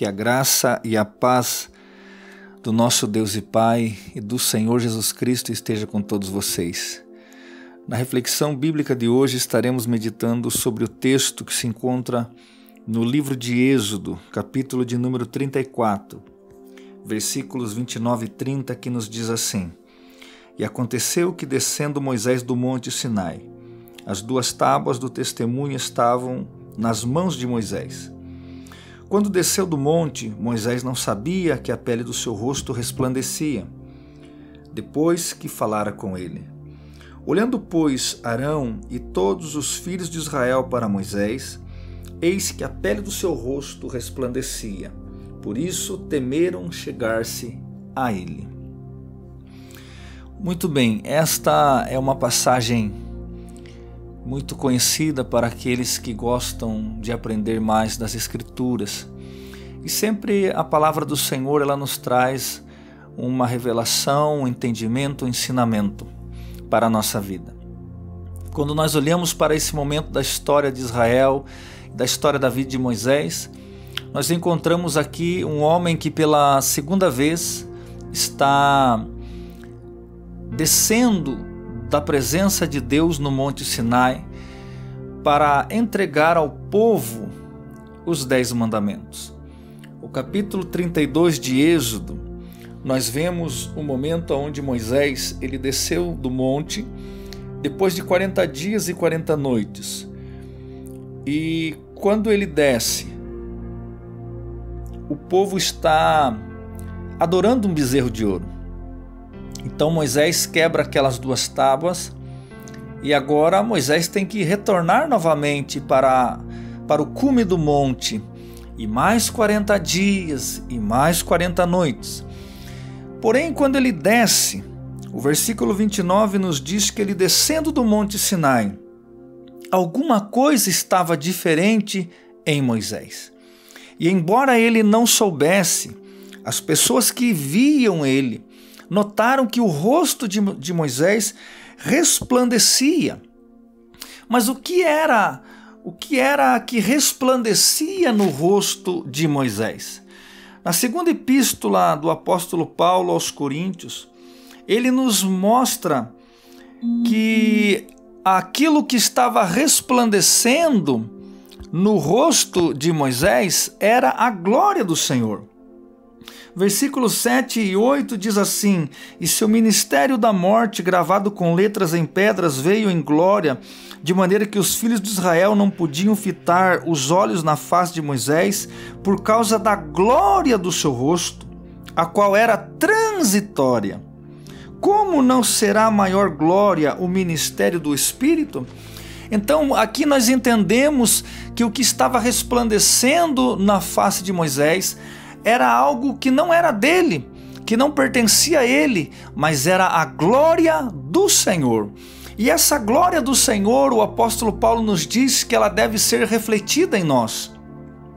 Que a graça e a paz do nosso Deus e Pai e do Senhor Jesus Cristo esteja com todos vocês. Na reflexão bíblica de hoje estaremos meditando sobre o texto que se encontra no livro de Êxodo, capítulo de número 34, versículos 29 e 30, que nos diz assim: E aconteceu que, descendo Moisés do monte Sinai, as 2 tábuas do testemunho estavam nas mãos de Moisés. Quando desceu do monte, Moisés não sabia que a pele do seu rosto resplandecia, depois que falara com ele. Olhando, pois, Arão e todos os filhos de Israel para Moisés, eis que a pele do seu rosto resplandecia. Por isso temeram chegar-se a ele. Muito bem, esta é uma passagem muito conhecida para aqueles que gostam de aprender mais das Escrituras. E sempre a palavra do Senhor, ela nos traz uma revelação, um entendimento, um ensinamento para a nossa vida. Quando nós olhamos para esse momento da história de Israel, da história da vida de Moisés, nós encontramos aqui um homem que pela segunda vez está descendo da presença de Deus no Monte Sinai para entregar ao povo os 10 mandamentos. O capítulo 32 de Êxodo, nós vemos o momento onde Moisés ele desceu do monte depois de 40 dias e 40 noites. E quando ele desce, o povo está adorando um bezerro de ouro. Então Moisés quebra aquelas 2 tábuas e agora Moisés tem que retornar novamente para o cume do monte, e mais 40 dias e mais 40 noites. Porém, quando ele desce, o versículo 29 nos diz que ele, descendo do monte Sinai, alguma coisa estava diferente em Moisés. E embora ele não soubesse, as pessoas que viam ele notaram que o rosto de Moisés resplandecia. Mas o que era que resplandecia no rosto de Moisés? Na segunda epístola do apóstolo Paulo aos Coríntios, ele nos mostra que aquilo que estava resplandecendo no rosto de Moisés era a glória do Senhor. Versículos 7 e 8 diz assim: E seu ministério da morte, gravado com letras em pedras, veio em glória, de maneira que os filhos de Israel não podiam fitar os olhos na face de Moisés, por causa da glória do seu rosto, a qual era transitória. Como não será maior glória o ministério do Espírito? Então, aqui nós entendemos que o que estava resplandecendo na face de Moisés era algo que não era dele, que não pertencia a ele, mas era a glória do Senhor. E essa glória do Senhor, o apóstolo Paulo nos diz que ela deve ser refletida em nós.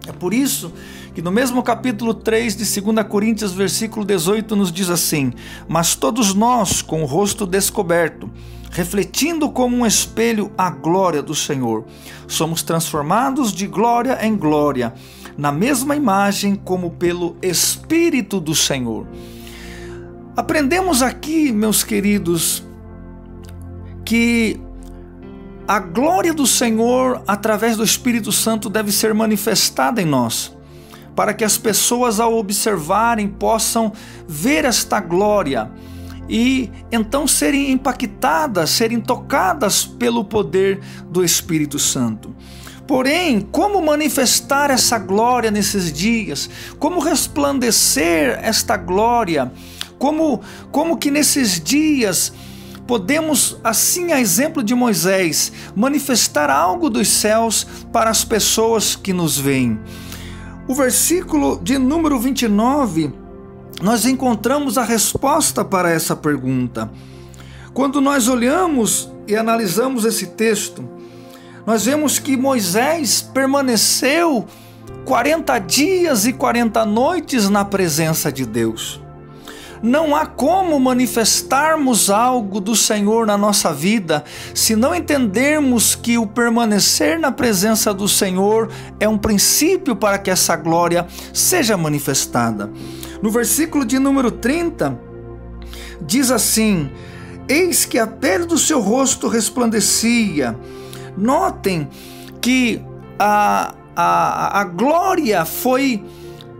É por isso que no mesmo capítulo 3 de 2 Coríntios, versículo 18, nos diz assim: Mas todos nós, com o rosto descoberto, refletindo como um espelho a glória do Senhor, somos transformados de glória em glória, na mesma imagem como pelo Espírito do Senhor. Aprendemos aqui, meus queridos, que a glória do Senhor, através do Espírito Santo, deve ser manifestada em nós, para que as pessoas, ao observarem, possam ver esta glória e então serem impactadas, serem tocadas pelo poder do Espírito Santo. Porém, como manifestar essa glória nesses dias? Como resplandecer esta glória? Como que nesses dias podemos, assim a exemplo de Moisés, manifestar algo dos céus para as pessoas que nos veem? O versículo de número 29, nós encontramos a resposta para essa pergunta. Quando nós olhamos e analisamos esse texto, nós vemos que Moisés permaneceu 40 dias e 40 noites na presença de Deus. Não há como manifestarmos algo do Senhor na nossa vida se não entendermos que o permanecer na presença do Senhor é um princípio para que essa glória seja manifestada. No versículo de número 30, diz assim: eis que a pele do seu rosto resplandecia. Notem que a glória foi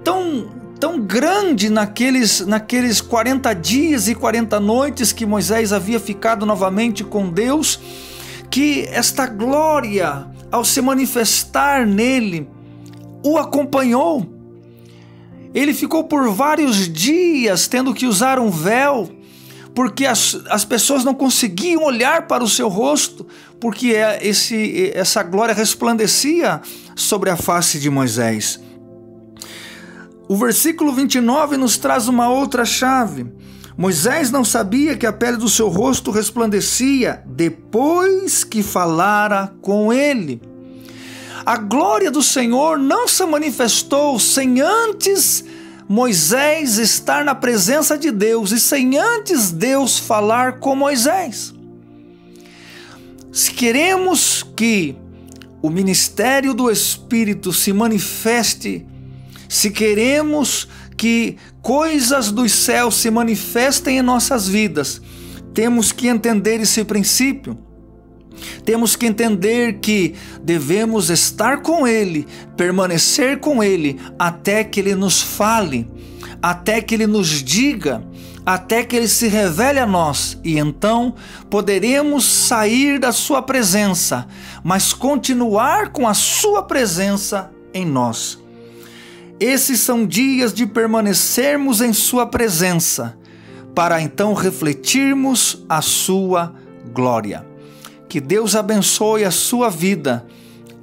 tão grande naqueles 40 dias e 40 noites que Moisés havia ficado novamente com Deus, que esta glória, ao se manifestar nele, o acompanhou. Ele ficou por vários dias tendo que usar um véu, porque as pessoas não conseguiam olhar para o seu rosto, porque essa glória resplandecia sobre a face de Moisés. O versículo 29 nos traz uma outra chave. Moisés não sabia que a pele do seu rosto resplandecia depois que falara com ele. A glória do Senhor não se manifestou sem antes Moisés estar na presença de Deus e sem antes Deus falar com Moisés. Se queremos que o ministério do Espírito se manifeste, se queremos que coisas dos céus se manifestem em nossas vidas, temos que entender esse princípio. Temos que entender que devemos estar com Ele, permanecer com Ele, até que Ele nos fale, até que Ele nos diga, até que Ele se revele a nós, e então poderemos sair da sua presença, mas continuar com a sua presença em nós. Esses são dias de permanecermos em sua presença, para então refletirmos a sua glória. Que Deus abençoe a sua vida,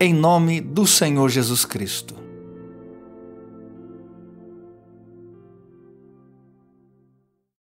em nome do Senhor Jesus Cristo.